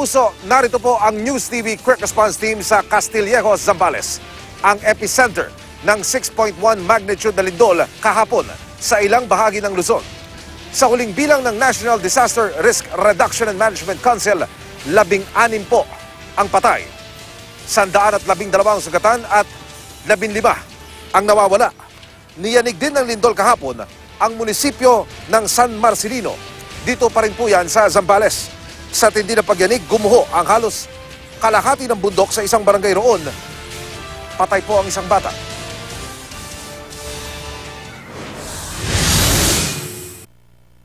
kapuso, narito po ang News TV Quick Response Team sa Castillejos, Zambales. Ang epicenter ng 6.1 magnitude na lindol kahapon sa ilang bahagi ng Luzon. Sa huling bilang ng National Disaster Risk Reduction and Management Council, 16 po ang patay. 112 sugatan at 15 ang nawawala. Niyanig din ng lindol kahapon ang munisipyo ng San Marcelino. Dito pa rin po yan sa Zambales. Sa tindi ng pagyanig, gumuho ang halos kalahati ng bundok sa isang barangay roon. Patay po ang isang bata.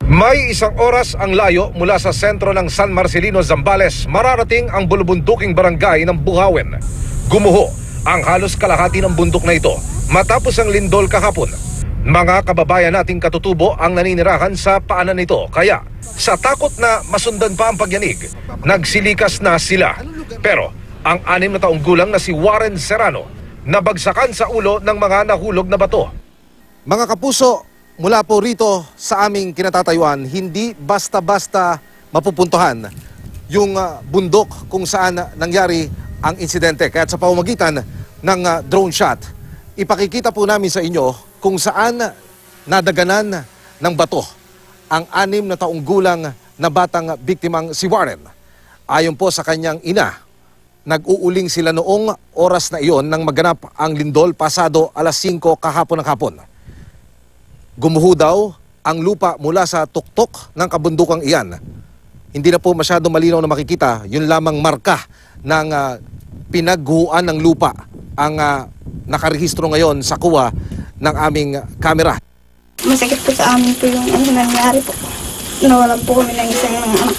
May isang oras ang layo mula sa sentro ng San Marcelino, Zambales, mararating ang bulubunduking barangay ng Buhawen. Gumuho ang halos kalahati ng bundok na ito matapos ang lindol kahapon. Mga kababayan nating katutubo ang naninirahan sa paanan nito. Kaya sa takot na masundan pa ang pagyanig, nagsilikas na sila. Pero ang 6 na taong gulang na si Warren Serrano nabagsakan sa ulo ng mga nahulog na bato. Mga kapuso, mula po rito sa aming kinatatayuan, hindi basta-basta mapupuntuhan yung bundok kung saan nangyari ang insidente. Kaya sa pamamagitan ng drone shot, ipakikita po namin sa inyo kung saan nadaganan ng bato ang 6 na taong gulang na batang biktimang si Warren. Ayon po sa kanyang ina, nag-uuling sila noong oras na iyon nang maganap ang lindol pasado alas 5 kahapon ng hapon. Gumuho daw ang lupa mula sa tuktok ng kabundukang iyan. Hindi na po masyado malinaw na makikita, yun lamang marka ng pinagguhuan ng lupa ang nakarehistro ngayon sa kuha ng aming kamera. Masakit po sa amin po yung nangyari po. Nawalan po kami ng isang mga anak.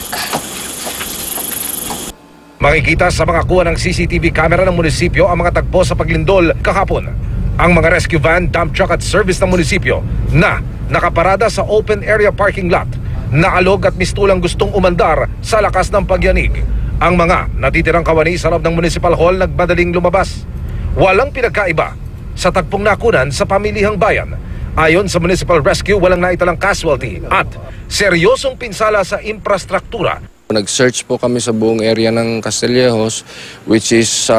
Makikita sa mga kuha ng CCTV camera ng munisipyo ang mga tagpo sa paglindol kahapon. Ang mga rescue van, dump truck at service ng munisipyo na nakaparada sa open area parking lot. Naalog at mistulang gustong umandar sa lakas ng pagyanig. Ang mga natitirang kawani sa loob ng municipal hall nagmadaling lumabas. Walang pinagkaiba sa tagpong nakunan sa pamilihang bayan. Ayon sa municipal rescue, walang naitalang casualty at seryosong pinsala sa infrastruktura. Nag-search po kami sa buong area ng Castillejos, which is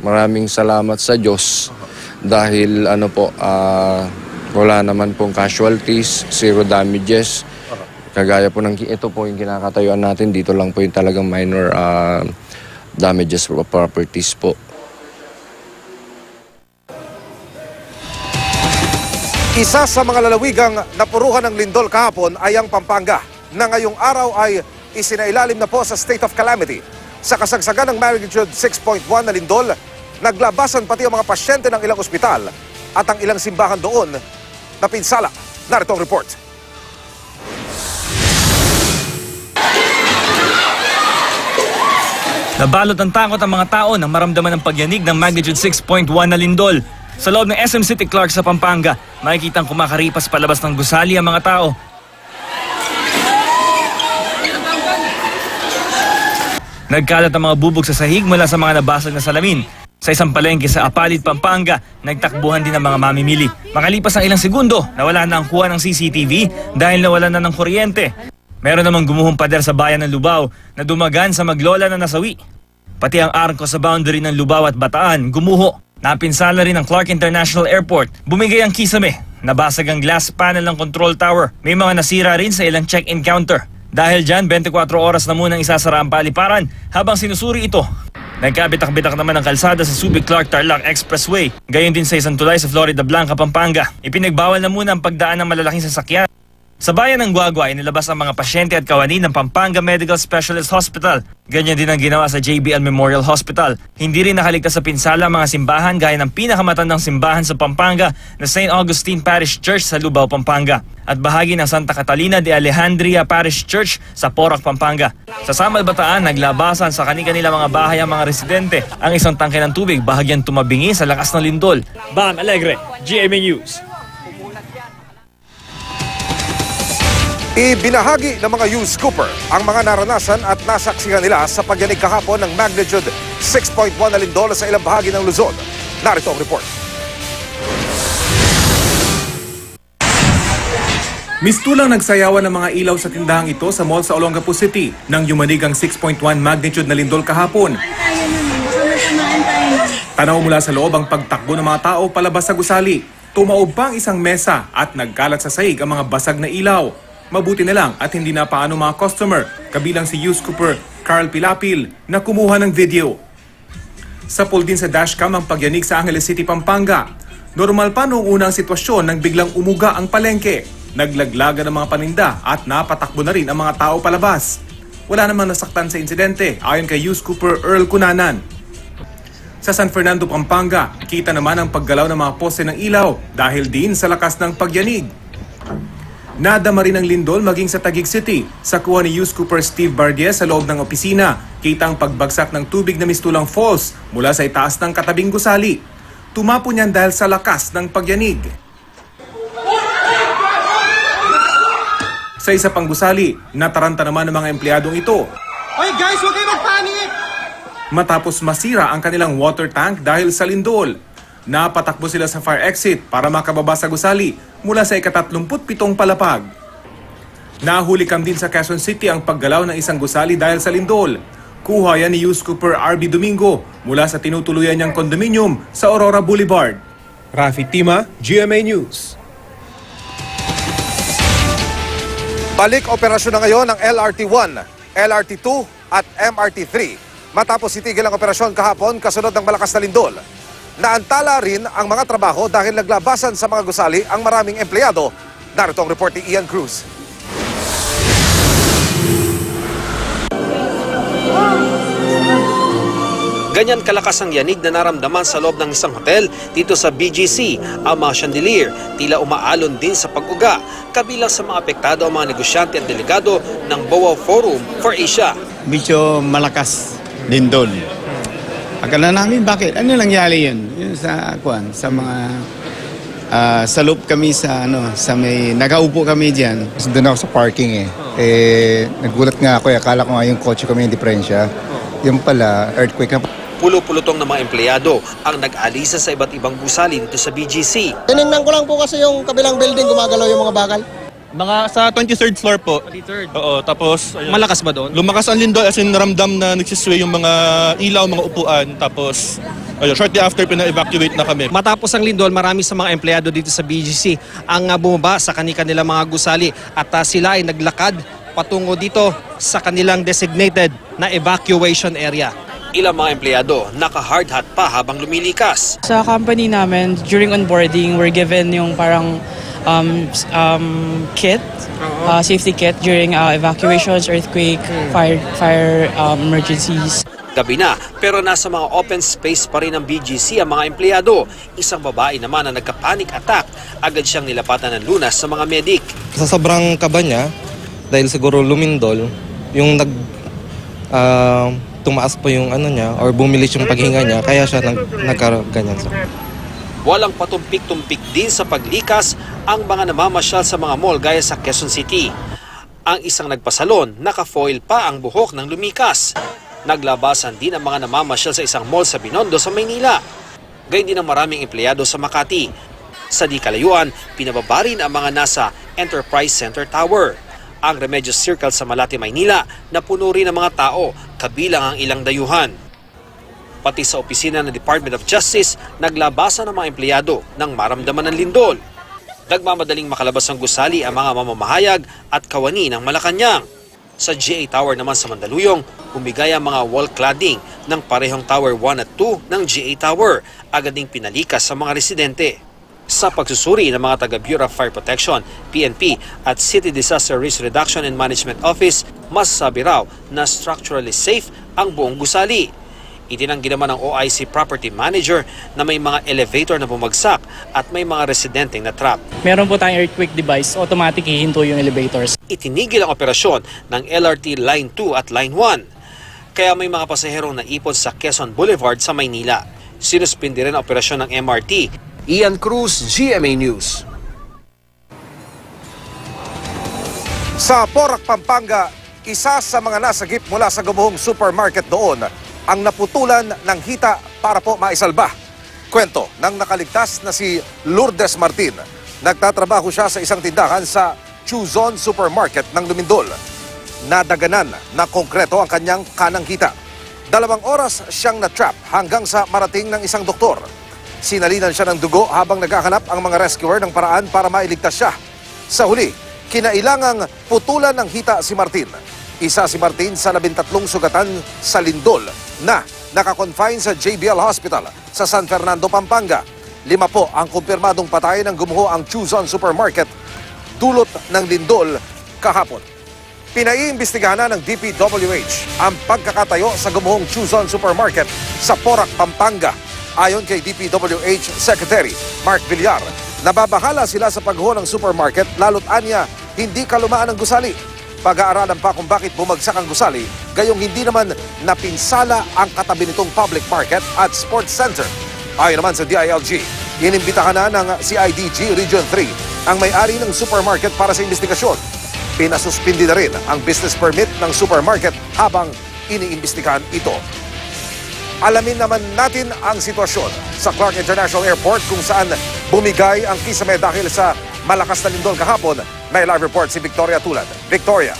maraming salamat sa Diyos dahil wala naman pong casualties, 0 damages. Kagaya po ng ito po yung kinakatayuan natin, dito lang po yung talagang minor damages for properties po. Isa sa mga lalawigang napuruhan ng lindol kahapon ay ang Pampanga, na ngayong araw ay isinailalim na po sa state of calamity. Sa kasagsagan ng magnitude 6.1 na lindol, naglabasan pati ang mga pasyente ng ilang ospital at ang ilang simbahan doon na pinsala. Narito ang report. Nabalot ang takot ang mga tao nang maramdaman ng pagyanig ng magnitude 6.1 na lindol. Sa loob ng SM City Clark sa Pampanga, makikitang kumakaripas palabas ng gusali ang mga tao. Nagkalat ang mga bubog sa sahig mula sa mga nabasag na salamin. Sa isang palengke sa Apalit, Pampanga, nagtakbuhan din ang mga mamimili. Makalipas ang ilang segundo, nawala na ang kuha ng CCTV dahil nawala na ng kuryente. Meron namang gumuhong pader sa bayan ng Lubao na dumagan sa Maglola na nasawi. Pati ang arko sa boundary ng Lubao at Bataan, gumuho. Napinsala rin ang Clark International Airport. Bumigay ang kisame. Nabasag ang glass panel ng control tower. May mga nasira rin sa ilang check-in counter. Dahil dyan, 24 oras na munang isasara ang paliparan habang sinusuri ito. Nagkabitak-bitak naman ang kalsada sa Subic-Clark-Tarlac Expressway. Gayon din sa isang tulay sa Florida Blanca, Pampanga. Ipinagbawal na muna ang pagdaan ng malalaking sasakyan. Sa bayan ng Guagua, inilabas ang mga pasyente at kawani ng Pampanga Medical Specialist Hospital. Ganyan din ang ginawa sa JBL Memorial Hospital. Hindi rin nakaligtas sa pinsala ang mga simbahan gaya ng pinakamatandang simbahan sa Pampanga na St. Augustine Parish Church sa Lubao, Pampanga at bahagi ng Santa Catalina de Alejandria Parish Church sa Porac, Pampanga. Sa Samal, Bataan, naglabasan sa kani-kanila mga bahay ang mga residente. Ang isang tangke ng tubig bahagyan tumabingi sa lakas ng lindol. Bam Alegre, GMA News. Ibinahagi ng mga news scooper ang mga naranasan at nasaksihan nila sa pagyanig kahapon ng magnitude 6.1 na lindol sa ilang bahagi ng Luzon. Narito ang report. Mistulang nagsayawan ng mga ilaw sa tindahang ito sa mall sa Olongapo City nang yumanig ang 6.1 magnitude na lindol kahapon. Tanaw mula sa loob ang pagtakbo ng mga tao palabas sa gusali. Tumaob pa ang isang mesa at nagkalat sa sahig ang mga basag na ilaw. Mabuti na lang at hindi na paano mga customer, kabilang si Youth Cooper Carl Pilapil na kumuha ng video. Sapol din sa dashcam ang pagyanig sa Angeles City, Pampanga. Normal pa noong unang sitwasyon nang biglang umuga ang palengke. Naglaglagan ng mga paninda at napatakbo na rin ang mga tao palabas. Wala namang nasaktan sa insidente ayon kay Youth Cooper Earl Cunanan. Sa San Fernando, Pampanga, kita naman ang paggalaw ng mga poste ng ilaw dahil din sa lakas ng pagyanig. Nadama rin ang lindol maging sa Taguig City. Sa kuha ni Youth Cooper Steve Bardiez sa loob ng opisina, kita ang pagbagsak ng tubig na mistulang falls mula sa itaas ng katabing gusali. Tumapo niyan dahil sa lakas ng pagyanig. Sa isa pang gusali, nataranta naman ng mga empleyadong ito. Oy guys, huwag kayo magpanik! Matapos masira ang kanilang water tank dahil sa lindol. Napatakbo sila sa fire exit para makababa sa gusali mula sa ika-37 palapag. Nahulikam din sa Quezon City ang paggalaw ng isang gusali dahil sa lindol. Kuha yan ni Youth Cooper RB Domingo mula sa tinutuluyan niyang kondominium sa Aurora Boulevard. Rafi Tima, GMA News. Balik operasyon na ngayon ng LRT-1, LRT-2 at MRT-3. Matapos itigil ang operasyon kahapon kasunod ng malakas na lindol. Naantala rin ang mga trabaho dahil naglabasan sa mga gusali ang maraming empleyado. Narito ang report ni Ian Cruz. Ganyan kalakas ang yanig na naramdaman sa loob ng isang hotel dito sa BGC. Ang mga chandelier tila umaalon din sa pag-uga. Kabilang sa mga apektado ang mga negosyante at delegado ng BOA Forum for Asia. Medyo malakas lindol. Akala namin bakit? Ano nangyari yun? Yun sa mga sa loob kami sa may nakaupo kami diyan. Doon ako sa parking nagulat nga ako akala ko nga yung kotse ko may diferensya. Yung pala earthquake na. Pulo-pulutong ng mga empleyado ang nag-alisa sa iba't ibang gusali dito sa BGC. Tinignan ko lang po kasi yung kabilang building gumagalaw yung mga bakal. Mga sa 23rd floor po. 23rd? Oo, tapos... Ayun, malakas ba doon? Lumakas ang lindol as in naramdam na nagsisway yung mga ilaw, mga upuan. Tapos, ayun, shortly after pina-evacuate na kami. Matapos ang lindol, marami sa mga empleyado dito sa BGC ang bumaba sa kanilang mga gusali at sila ay naglakad patungo dito sa kanilang designated na evacuation area. Ilang mga empleyado naka-hard hat pa habang lumilikas. Sa company namin, during onboarding, we're given yung parang kit, safety kit during evacuations, earthquake, fire emergencies. Gabi na, pero nasa mga open space pa rin ng BGC ang mga empleyado. Isang babae naman na nagka-panic attack, agad siyang nilapatan ng lunas sa mga medic. Sa sobrang kaba niya, dahil siguro lumindol, yung tumaas po yung niya or bumilis yung paghinga niya, kaya siya nagkaganyan siya. Walang patumpik-tumpik din sa paglikas ang mga namamasyal sa mga mall gaya sa Quezon City. Ang isang nagpasalon, naka-foil pa ang buhok ng lumikas. Naglabasan din ang mga namamasyal sa isang mall sa Binondo sa Maynila. Gayun din ang maraming empleyado sa Makati. Sa di kalayuan, pinababa rin ang mga nasa Enterprise Center Tower. Ang Remedios Circle sa Malate, Maynila, na puno rin ng mga tao, kabilang ang ilang dayuhan. Pati sa opisina ng Department of Justice, naglabasan ang mga empleyado nang maramdaman ng lindol. Nagmamadaling makalabas ng gusali ang mga mamamahayag at kawani ng Malacanang. Sa GA Tower naman sa Mandaluyong, humigay ang mga wall cladding ng parehong Tower 1 at 2 ng GA Tower, agad ding pinalikas sa mga residente. Sa pagsusuri ng mga taga Bureau of Fire Protection, PNP at City Disaster Risk Reduction and Management Office, masasabi raw na structurally safe ang buong gusali. Itinanggi naman ng OIC Property Manager na may mga elevator na bumagsak at may mga residenteng na-trap. Meron po tayong earthquake device, automatic hihinto yung elevators. Itinigil ang operasyon ng LRT Line 2 at Line 1. Kaya may mga pasaherong naipon sa Quezon Boulevard sa Maynila. Sinuspindi rin ang operasyon ng MRT. Ian Cruz, GMA News. Sa Porac, Pampanga, isa sa mga nasagip mula sa gumuhong supermarket doon ang naputulan ng hita para po maisalba. Kwento ng nakaligtas na si Lourdes Martin. Nagtatrabaho siya sa isang tindahan sa Chuzon Supermarket ng Lumindol. Nadaganan na konkreto ang kanyang kanang kita. 2 oras siyang na-trap hanggang sa marating ng isang doktor. Sinalinan siya ng dugo habang naghahanap ang mga rescuer ng paraan para mailigtas siya. Sa huli, kinailangang putulan ng hita si Martin. Isa si Martin sa 13 sugatan sa lindol na nakakonfine sa JBL Hospital sa San Fernando, Pampanga. 5 po ang kumpirmadong patay ng gumuho ang Chuzon Supermarket dulot ng lindol kahapon. Pinaiimbestigahan na ng DPWH ang pagkakatayo sa gumuhong Chuzon Supermarket sa Porac, Pampanga. Ayon kay DPWH Secretary Mark Villar, nababahala sila sa pagguho ng supermarket lalo't anya hindi kalumaan ang gusali. Pag-aaralan pa kung bakit bumagsak ang gusali, gayong hindi naman napinsala ang katabi nitong public market at sports center. Ayon naman sa DILG, inimbitahan na ng CIDG Region 3 ang may-ari ng supermarket para sa investigasyon. Pinasuspindi na rin ang business permit ng supermarket habang iniimbestigahan ito. Alamin naman natin ang sitwasyon sa Clark International Airport kung saan bumigay ang kisame dahil sa malakas na lindol kahapon. May live report si Victoria Tulad. Victoria.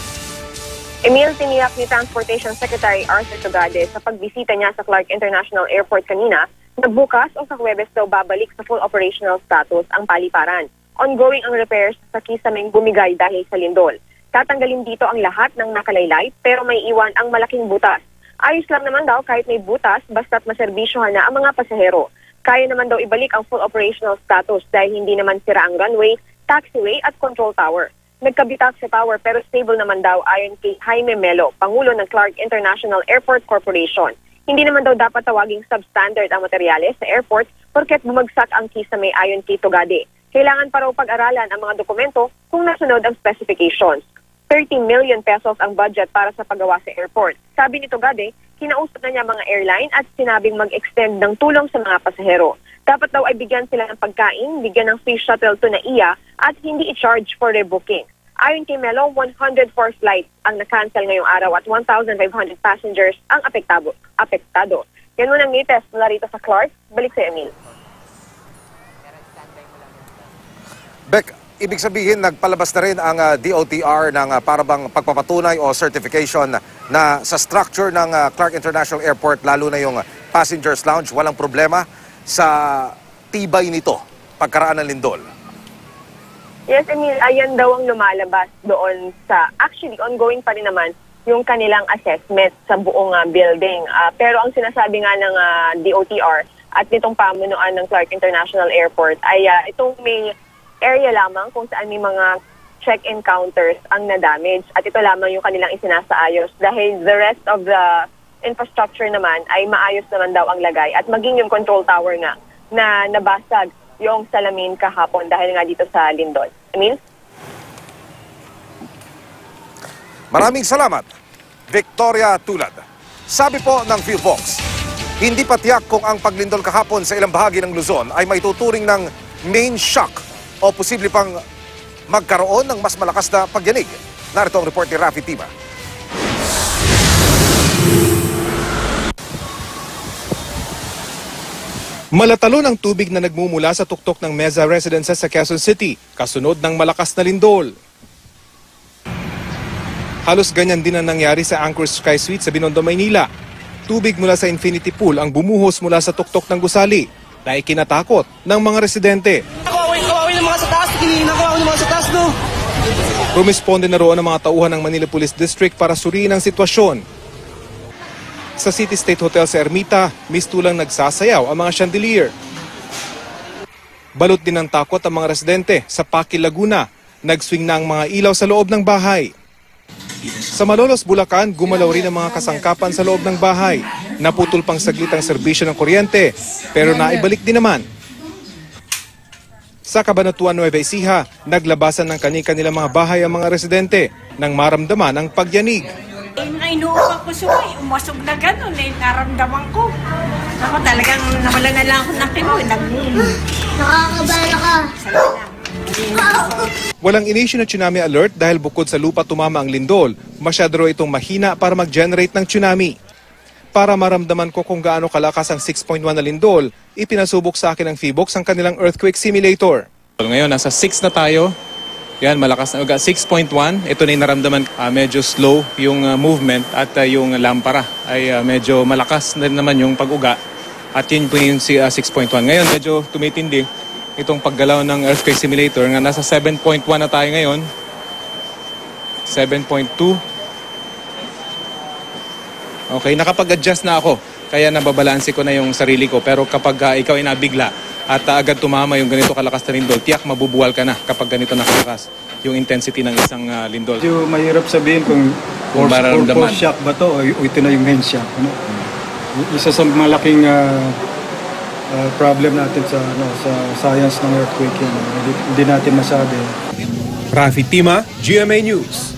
Emil, tiniyak ni Transportation Secretary Arthur Tugade sa pagbisita niya sa Clark International Airport kanina na bukas o sa Huwebes daw babalik sa full operational status ang paliparan. Ongoing ang repairs sa kisameng bumigay dahil sa lindol. Tatanggalin dito ang lahat ng nakalaylay pero may iwan ang malaking butas. Ayos lang naman daw kahit may butas basta't maserbisyohan na ang mga pasahero. Kaya naman daw ibalik ang full operational status dahil hindi naman sira ang runway, taxiway at control tower. Nagkabitak sa tower pero stable naman daw ayon kay Jaime Melo, Pangulo ng Clark International Airport Corporation. Hindi naman daw dapat tawaging substandard ang materyales sa airport porket bumagsak ang kisame ayon kay Tugade. Kailangan pa raw pag-aralan ang mga dokumento kung nasunod ang specifications. 30 million pesos ang budget para sa paggawa sa airport. Sabi ni Tugade, kinausap na niya mga airline at sinabing mag-extend ng tulong sa mga pasahero. Dapat daw ay bigyan sila ng pagkain, bigyan ng free shuttle to NAIA at hindi i-charge for rebooking. Ayon kay Melo, 104 flights ang na-cancel ngayong araw at 1,500 passengers ang apektado. Yan muna ang latest mula rito sa Clark. Balik sa Emil. Beck, ibig sabihin nagpalabas na rin ang DOTR ng parabang pagpapatunay o certification na sa structure ng Clark International Airport, lalo na yung passengers lounge, walang problema sa tibay nito pagkaraan ng lindol. Yes, Emil, ayan daw ang lumalabas doon sa, actually ongoing pa rin naman yung kanilang assessment sa buong building. Pero ang sinasabi nga ng DOTR at nitong pamunuan ng Clark International Airport ay itong may area lamang kung saan may mga check-in counters ang na-damage at ito lamang yung kanilang isinasaayos dahil the rest of the infrastructure naman ay maayos naman daw ang lagay at maging yung control tower nga na nabasag yung salamin kahapon dahil nga dito sa lindol. Emil? Maraming salamat, Victoria Tulad. Sabi po ng PhilVox, hindi pa tiyak kung ang paglindol kahapon sa ilang bahagi ng Luzon ay may tuturing ng main shock o posible pang magkaroon ng mas malakas na pagyanig. Narito ang report ni Rafi Tima. Malatalon ang tubig na nagmumula sa tuktok ng Meza Residences sa Quezon City, kasunod ng malakas na lindol. Halos ganyan din ang nangyari sa Anchor Sky Suite sa Binondo, Maynila. Tubig mula sa infinity pool ang bumuhos mula sa tuktok ng gusali na ikinatakot ng mga residente. Kawawin ng mga sa taas, kinakawawin ng mga sa taas, no? Rumisponde na roon ang mga tauhan ng Manila Police District para suriin ang sitwasyon. Sa City State Hotel sa Ermita, mistulang nagsasayaw ang mga chandelier. Balot din ng takot ang mga residente sa Paki, Laguna. Nagswing na ang mga ilaw sa loob ng bahay. Sa Malolos, Bulacan, gumalaw rin ang mga kasangkapan sa loob ng bahay. Naputol pang saglit ang serbisyo ng kuryente, pero naibalik din naman. Sa Cabanatuan, Nueva Ecija, naglabasan ng kani-kanilang mga bahay ang mga residente nang maramdaman ang pagyanig. Nainuupa ko suway, umasog na gano'n naramdaman ko. Ako talagang nawala na lang ako ng kinoy. Nakakabala ka. Walang inisyu na tsunami alert dahil bukod sa lupa tumama ang lindol, masyado raw itong mahina para mag-generate ng tsunami. Para maramdaman ko kung gaano kalakas ang 6.1 na lindol, ipinasubok sa akin ng PhilVox ang kanilang earthquake simulator. Ngayon, nasa 6 na tayo. Yan, malakas na ugat. 6.1, ito na yung naramdaman. Medyo slow yung movement at yung lampara ay medyo malakas na naman yung pag-uga. At yun po yung 6.1. Ngayon, medyo tumitindi itong paggalaw ng earthquake simulator nga nasa 7.1 na tayo ngayon. 7.2. Okay, nakapag-adjust na ako. Kaya nababalanse ko na yung sarili ko. Pero kapag ikaw ay nabigla at agad tumama yung ganito kalakas na lindol, tiyak mabubuwal ka na kapag ganito nakalakas yung intensity ng isang lindol. Medyo mahirap sabihin kung force shock ba to o ito na yung main shock. Ano? Isa sa malaking problem natin sa science ng earthquake yan. Hindi natin masabi. Rafi Tima, GMA News.